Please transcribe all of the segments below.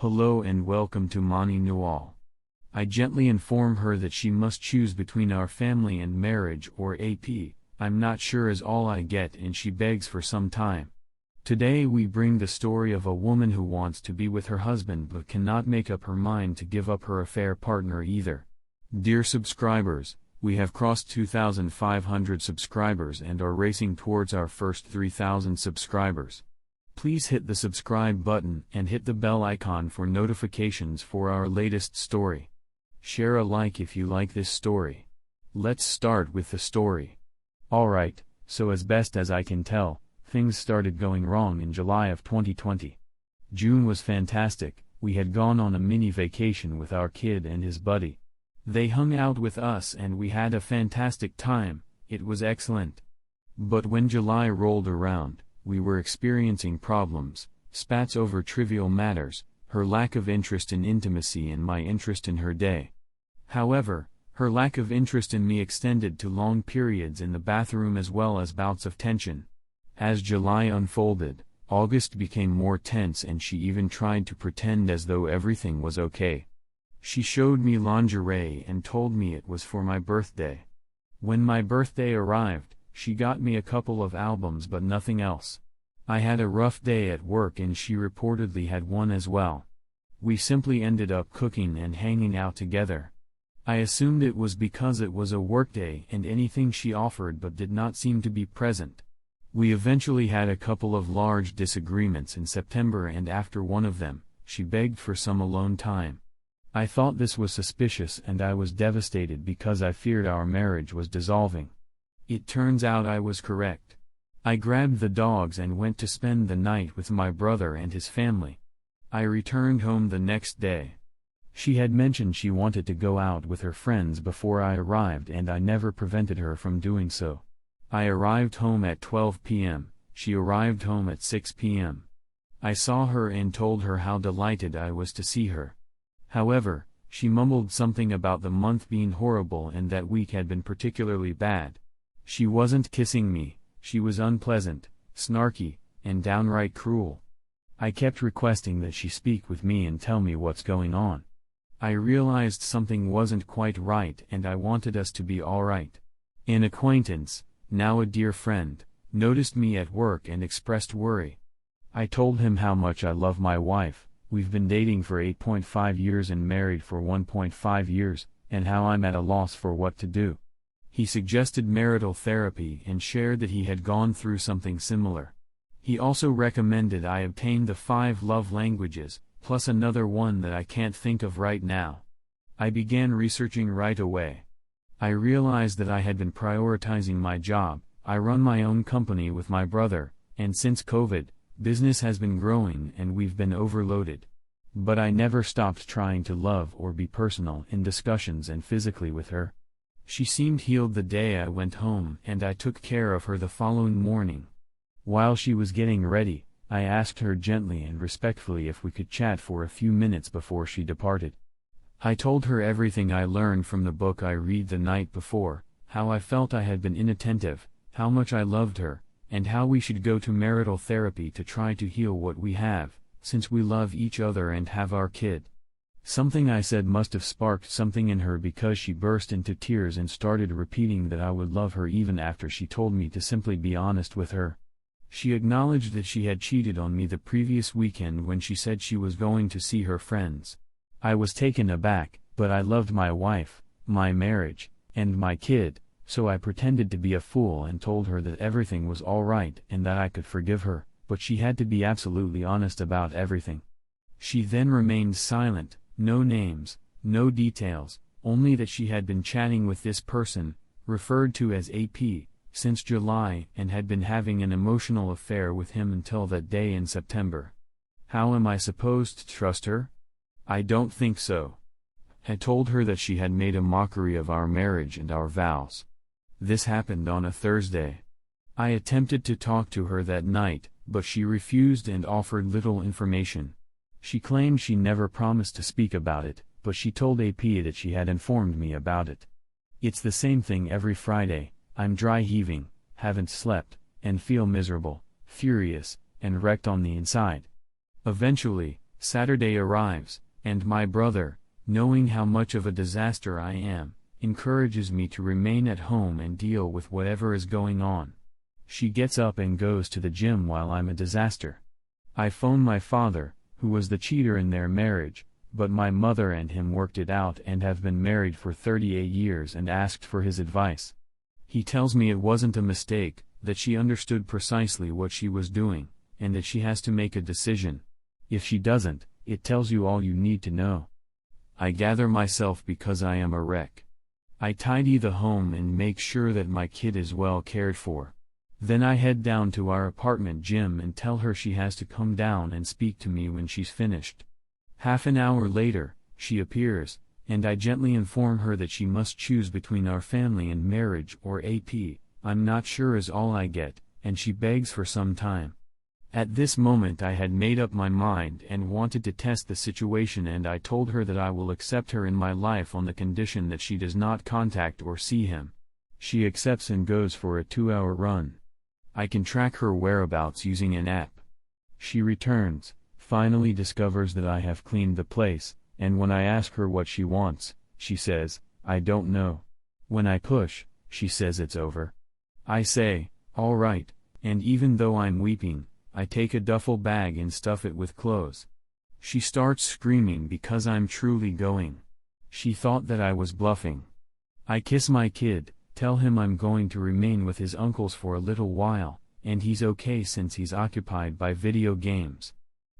Hello and welcome to Mani Noel. I gently inform her that she must choose between our family and marriage or AP, I'm not sure is all I get, and she begs for some time. Today we bring the story of a woman who wants to be with her husband but cannot make up her mind to give up her affair partner either. Dear subscribers, we have crossed 2,500 subscribers and are racing towards our first 3,000 subscribers. Please hit the subscribe button and hit the bell icon for notifications for our latest story. Share a like if you like this story. Let's start with the story. Alright, so as best as I can tell, things started going wrong in July of 2020. June was fantastic. We had gone on a mini vacation with our kid and his buddy. They hung out with us and we had a fantastic time. It was excellent. But when July rolled around, we were experiencing problems, spats over trivial matters, her lack of interest in intimacy and my interest in her day. However, her lack of interest in me extended to long periods in the bathroom as well as bouts of tension. As July unfolded, August became more tense and she even tried to pretend as though everything was okay. She showed me lingerie and told me it was for my birthday. When my birthday arrived, she got me a couple of albums but nothing else. I had a rough day at work and she reportedly had one as well. We simply ended up cooking and hanging out together. I assumed it was because it was a workday and anything she offered but did not seem to be present. We eventually had a couple of large disagreements in September, and after one of them, she begged for some alone time. I thought this was suspicious and I was devastated because I feared our marriage was dissolving. It turns out I was correct. I grabbed the dogs and went to spend the night with my brother and his family. I returned home the next day. She had mentioned she wanted to go out with her friends before I arrived and I never prevented her from doing so. I arrived home at 12 p.m., she arrived home at 6 p.m. I saw her and told her how delighted I was to see her. However, she mumbled something about the month being horrible and that week had been particularly bad. She wasn't kissing me, she was unpleasant, snarky, and downright cruel. I kept requesting that she speak with me and tell me what's going on. I realized something wasn't quite right and I wanted us to be alright. An acquaintance, now a dear friend, noticed me at work and expressed worry. I told him how much I love my wife, we've been dating for 8.5 years and married for 1.5 years, and how I'm at a loss for what to do. He suggested marital therapy and shared that he had gone through something similar. He also recommended I obtain the 5 love languages, plus another one that I can't think of right now. I began researching right away. I realized that I had been prioritizing my job. I run my own company with my brother, and since COVID, business has been growing and we've been overloaded. But I never stopped trying to love or be personal in discussions and physically with her. She seemed healed the day I went home and I took care of her the following morning. While she was getting ready, I asked her gently and respectfully if we could chat for a few minutes before she departed. I told her everything I learned from the book I read the night before, how I felt I had been inattentive, how much I loved her, and how we should go to marital therapy to try to heal what we have, since we love each other and have our kid. Something I said must have sparked something in her because she burst into tears and started repeating that I would love her even after she told me to simply be honest with her. She acknowledged that she had cheated on me the previous weekend when she said she was going to see her friends. I was taken aback, but I loved my wife, my marriage, and my kid, so I pretended to be a fool and told her that everything was all right and that I could forgive her, but she had to be absolutely honest about everything. She then remained silent, no names, no details, only that she had been chatting with this person, referred to as AP, since July and had been having an emotional affair with him until that day in September. How am I supposed to trust her? I don't think so. I told her that she had made a mockery of our marriage and our vows. This happened on a Thursday. I attempted to talk to her that night, but she refused and offered little information. She claimed she never promised to speak about it, but she told AP that she had informed me about it. It's the same thing every Friday. I'm dry heaving, haven't slept, and feel miserable, furious, and wrecked on the inside. Eventually, Saturday arrives, and my brother, knowing how much of a disaster I am, encourages me to remain at home and deal with whatever is going on. She gets up and goes to the gym while I'm a disaster. I phone my father, who was the cheater in their marriage, but my mother and him worked it out and have been married for 38 years, and asked for his advice. He tells me it wasn't a mistake, that she understood precisely what she was doing, and that she has to make a decision. If she doesn't, it tells you all you need to know. I gather myself because I am a wreck. I tidy the home and make sure that my kid is well cared for. Then I head down to our apartment gym and tell her she has to come down and speak to me when she's finished. Half an hour later, she appears, and I gently inform her that she must choose between our family and marriage or AP. I'm not sure is all I get, and she begs for some time. At this moment I had made up my mind and wanted to test the situation, and I told her that I will accept her in my life on the condition that she does not contact or see him. She accepts and goes for a 2-hour run. I can track her whereabouts using an app. She returns, finally discovers that I have cleaned the place, and when I ask her what she wants, she says, "I don't know." When I push, she says it's over. I say, "All right," and even though I'm weeping, I take a duffel bag and stuff it with clothes. She starts screaming because I'm truly going. She thought that I was bluffing. I kiss my kid, tell him I'm going to remain with his uncles for a little while, and he's okay since he's occupied by video games.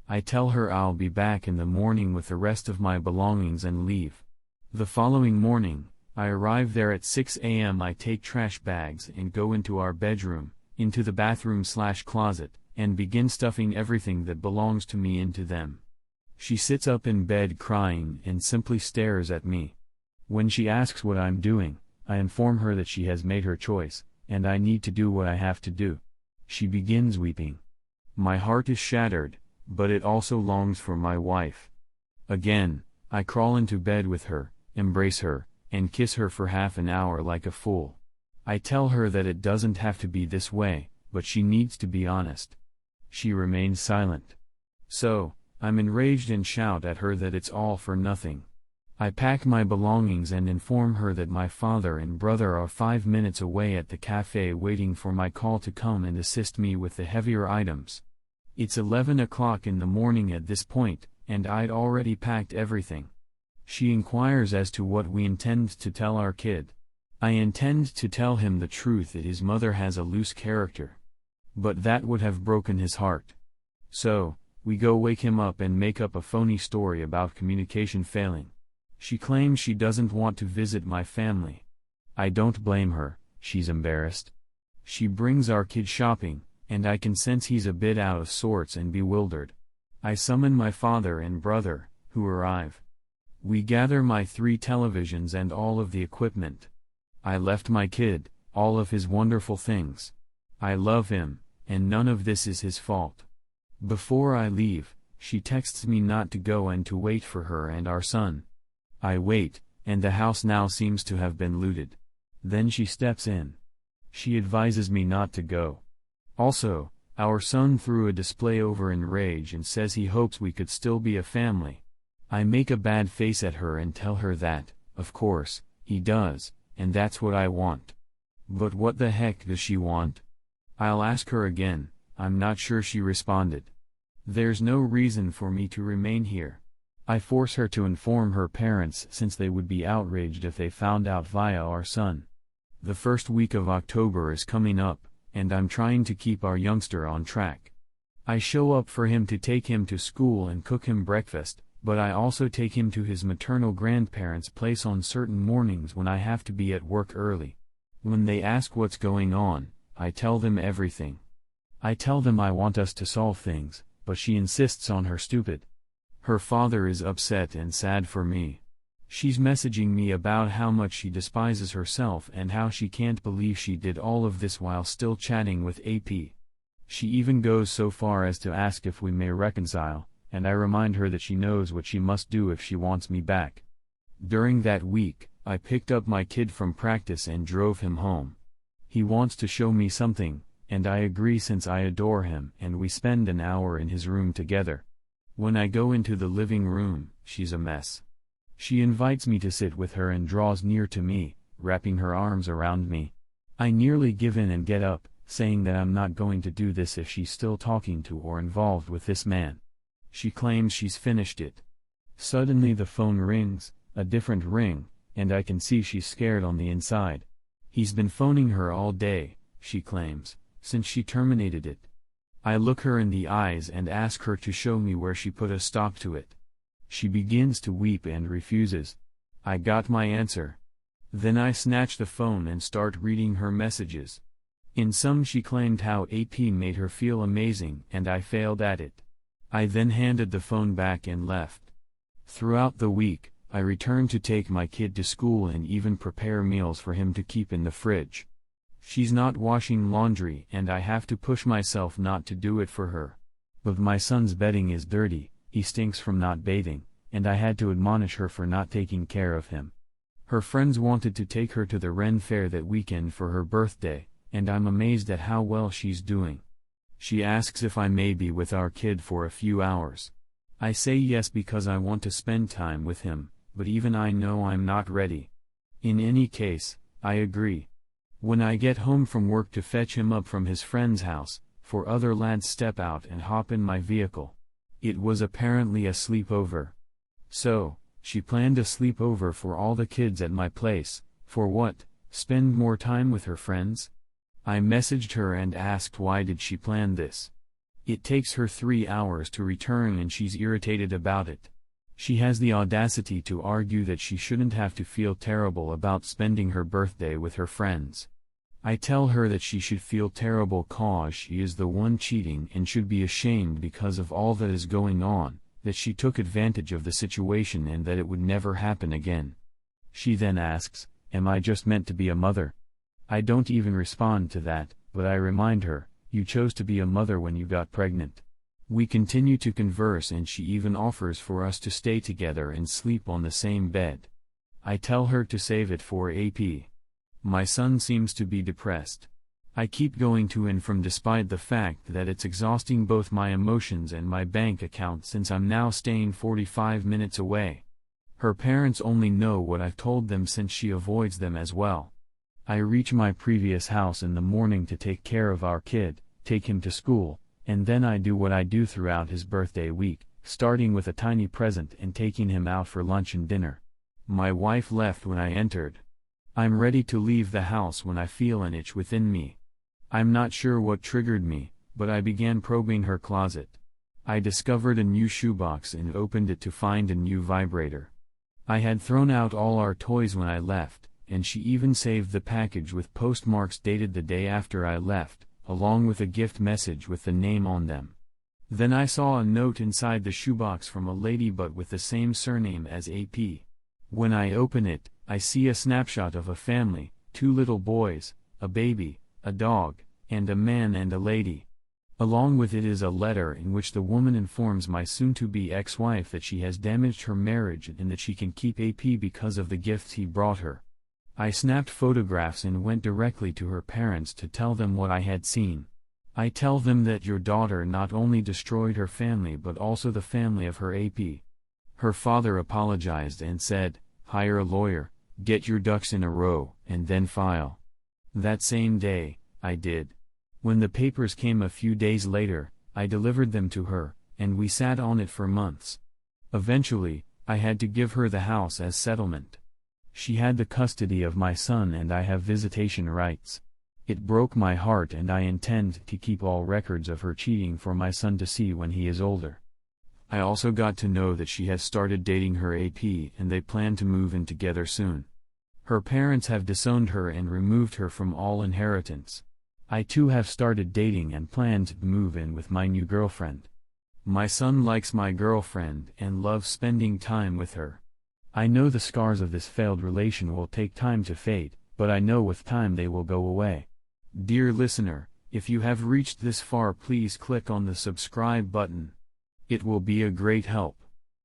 I tell her I'll be back in the morning with the rest of my belongings and leave. The following morning, I arrive there at 6 a.m. I take trash bags and go into our bedroom, into the bathroom/closet, and begin stuffing everything that belongs to me into them. She sits up in bed crying and simply stares at me. When she asks what I'm doing, I inform her that she has made her choice, and I need to do what I have to do. She begins weeping. My heart is shattered, but it also longs for my wife. Again, I crawl into bed with her, embrace her, and kiss her for half an hour like a fool. I tell her that it doesn't have to be this way, but she needs to be honest. She remains silent. So, I'm enraged and shout at her that it's all for nothing. I pack my belongings and inform her that my father and brother are 5 minutes away at the cafe waiting for my call to come and assist me with the heavier items. It's 11 o'clock in the morning at this point, and I'd already packed everything. She inquires as to what we intend to tell our kid. I intend to tell him the truth that his mother has a loose character. But that would have broken his heart. So, we go wake him up and make up a phony story about communication failing. She claims she doesn't want to visit my family. I don't blame her, she's embarrassed. She brings our kid shopping, and I can sense he's a bit out of sorts and bewildered. I summon my father and brother, who arrive. We gather my 3 televisions and all of the equipment. I left my kid, all of his wonderful things. I love him, and none of this is his fault. Before I leave, she texts me not to go and to wait for her and our son. I wait, and the house now seems to have been looted. Then she steps in. She advises me not to go. Also, our son threw a display over in rage and says he hopes we could still be a family. I make a bad face at her and tell her that, of course, he does, and that's what I want. But what the heck does she want? I'll ask her again. I'm not sure she responded. There's no reason for me to remain here. I force her to inform her parents since they would be outraged if they found out via our son. The first week of October is coming up, and I'm trying to keep our youngster on track. I show up for him to take him to school and cook him breakfast, but I also take him to his maternal grandparents' place on certain mornings when I have to be at work early. When they ask what's going on, I tell them everything. I tell them I want us to solve things, but she insists on her stupid. Her father is upset and sad for me. She's messaging me about how much she despises herself and how she can't believe she did all of this while still chatting with AP. She even goes so far as to ask if we may reconcile, and I remind her that she knows what she must do if she wants me back. During that week, I picked up my kid from practice and drove him home. He wants to show me something, and I agree since I adore him, and we spend an hour in his room together. When I go into the living room, she's a mess. She invites me to sit with her and draws near to me, wrapping her arms around me. I nearly give in and get up, saying that I'm not going to do this if she's still talking to or involved with this man. She claims she's finished it. Suddenly the phone rings, a different ring, and I can see she's scared on the inside. He's been phoning her all day, she claims, since she terminated it. I look her in the eyes and ask her to show me where she put a stop to it. She begins to weep and refuses. I got my answer. Then I snatch the phone and start reading her messages. In some she claimed how AP made her feel amazing and I failed at it. I then handed the phone back and left. Throughout the week, I returned to take my kid to school and even prepare meals for him to keep in the fridge. She's not washing laundry and I have to push myself not to do it for her. But my son's bedding is dirty, he stinks from not bathing, and I had to admonish her for not taking care of him. Her friends wanted to take her to the Ren Fair that weekend for her birthday, and I'm amazed at how well she's doing. She asks if I may be with our kid for a few hours. I say yes because I want to spend time with him, but even I know I'm not ready. In any case, I agree. When I get home from work to fetch him up from his friend's house, 4 other lads step out and hop in my vehicle. It was apparently a sleepover. So, she planned a sleepover for all the kids at my place. For what? Spend more time with her friends? I messaged her and asked why did she plan this. It takes her 3 hours to return and she's irritated about it. She has the audacity to argue that she shouldn't have to feel terrible about spending her birthday with her friends. I tell her that she should feel terrible cause she is the one cheating and should be ashamed because of all that is going on, that she took advantage of the situation and that it would never happen again. She then asks, "Am I just meant to be a mother?" I don't even respond to that, but I remind her, "You chose to be a mother when you got pregnant." We continue to converse and she even offers for us to stay together and sleep on the same bed. I tell her to save it for AP. My son seems to be depressed. I keep going to and from despite the fact that it's exhausting both my emotions and my bank account since I'm now staying 45 minutes away. Her parents only know what I've told them since she avoids them as well. I reach my previous house in the morning to take care of our kid, take him to school, and then I do what I do throughout his birthday week, starting with a tiny present and taking him out for lunch and dinner. My wife left when I entered. I'm ready to leave the house when I feel an itch within me. I'm not sure what triggered me, but I began probing her closet. I discovered a new shoebox and opened it to find a new vibrator. I had thrown out all our toys when I left, and she even saved the package with postmarks dated the day after I left, along with a gift message with the name on them. Then I saw a note inside the shoebox from a lady but with the same surname as AP. When I open it, I see a snapshot of a family, 2 little boys, a baby, a dog, and a man and a lady. Along with it is a letter in which the woman informs my soon-to-be ex-wife that she has damaged her marriage and that she can keep AP because of the gifts he brought her. I snapped photographs and went directly to her parents to tell them what I had seen. I tell them that your daughter not only destroyed her family but also the family of her AP. Her father apologized and said, "Hire a lawyer, get your ducks in a row, and then file." That same day, I did. When the papers came a few days later, I delivered them to her, and we sat on it for months. Eventually, I had to give her the house as settlement. She had the custody of my son and I have visitation rights. It broke my heart and I intend to keep all records of her cheating for my son to see when he is older. I also got to know that she has started dating her AP and they plan to move in together soon. Her parents have disowned her and removed her from all inheritance. I too have started dating and plan to move in with my new girlfriend. My son likes my girlfriend and loves spending time with her. I know the scars of this failed relation will take time to fade, but I know with time they will go away. Dear listener, if you have reached this far, please click on the subscribe button. It will be a great help.